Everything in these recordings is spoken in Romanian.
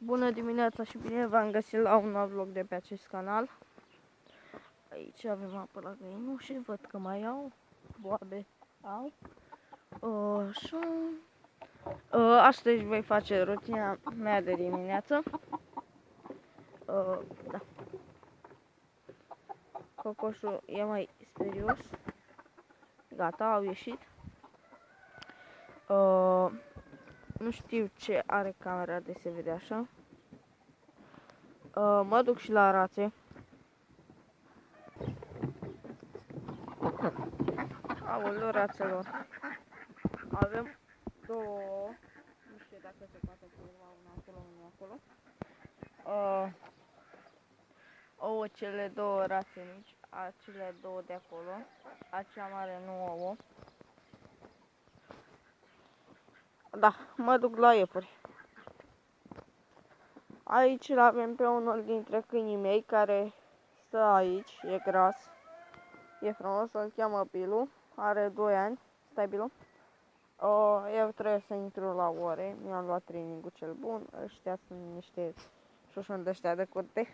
Bună dimineața și bine v-am găsit la un nou vlog de pe acest canal. Aici avem apă la găinușe, văd că mai au, boabe au. Și astăzi voi face rutina mea de dimineață. Da. Cocoșul e mai sperios. Gata, au ieșit. Nu știu ce are camera de se vede așa. Mă duc și la rațe. Aoleu, rațelor. Avem două, nu știu dacă se poate filma una acolo, una acolo. Ouă cele două rațe mici, acele două de acolo. Acea mare nu ouă. Da, mă duc la iepuri. Aici îl avem pe unul dintre câinii mei care stă aici, e gras. E frumos, îl cheamă Bilu, are 2 ani. Stai, Bilu. Eu trebuie să intru la ore, mi-am luat trainingul cel bun, ăștia sunt niște șoșoni de ăștia de curte.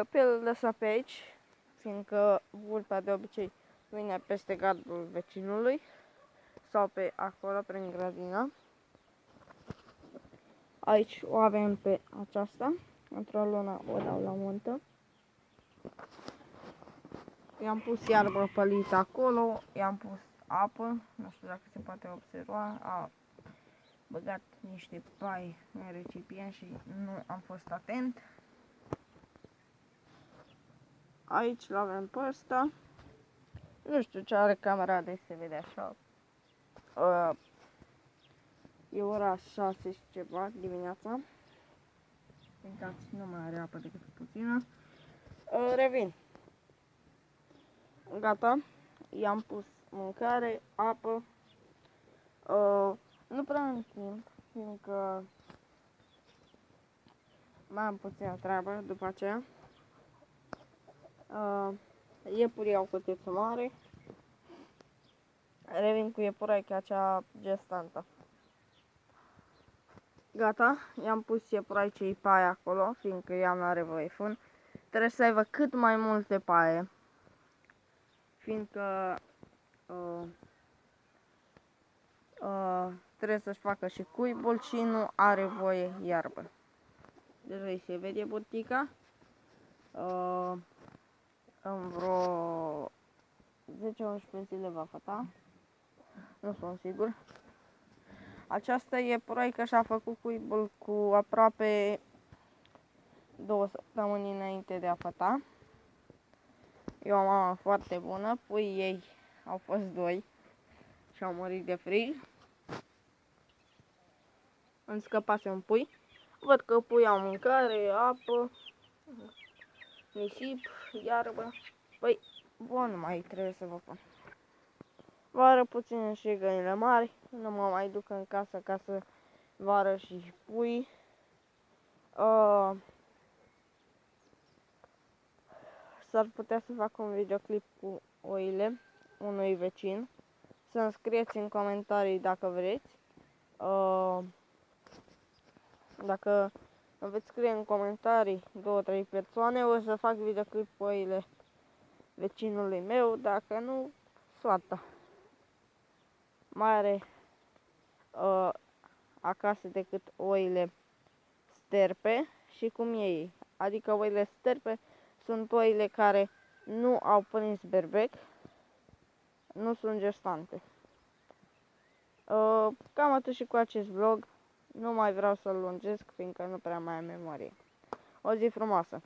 Pe el lăsa pe aici, fiindcă vulpea de obicei vine peste gardul vecinului sau pe acolo, prin grădină. Aici o avem pe aceasta, într-o lună o dau la montă. I-am pus iarbă pălită acolo, i-am pus apă, nu știu dacă se poate observa, a băgat niște pai în recipient și nu am fost atent. Aici l-avem pe ăsta, nu știu ce are camera de se vede așa. E ora 6 și ceva dimineața. Uitați, nu mai are apă decât puțină. Revin. Gata. I-am pus mâncare, apă. Nu prea am timp, fiindcă mai am puțină treabă după aceea. Iepurii au cuțiță mare. Revin cu iepuraia acea gestantă. Gata, i-am pus iepuraicei paie acolo, fiindcă ea nu are voie fân. Trebuie să aibă cât mai multe paie, fiindcă trebuie să-și facă și cuibul și nu are voie iarbă. Deja îi se vede burtica. În vreo 10-11 zile va făta. Nu sunt sigur. Aceasta e proică și-a făcut cuibul cu aproape 2 săptămâni înainte de a făta. E o mamă foarte bună. Puii ei au fost 2 și au murit de frig. Îmi scăpase un pui. Văd că puii au mâncare, apă, nisip, iarbă. Păi, bun, mai trebuie să vă pun. Vară puțin și găinile mari. Nu mă mai duc în casă ca să vară și pui. S-ar putea să fac un videoclip cu oile unui vecin. Să-mi scrieți în comentarii dacă vreți. Dacă îmi veți scrie în comentarii 2-3 persoane, o să fac videoclip cu oile vecinului meu. Dacă nu, soarta. Mai are acasă decât oile sterpe și cum e ei. Adică oile sterpe sunt oile care nu au prins berbec, nu sunt gestante. Cam atât și cu acest vlog. Nu mai vreau să-l lungesc, fiindcă nu prea mai am memorie. O zi frumoasă!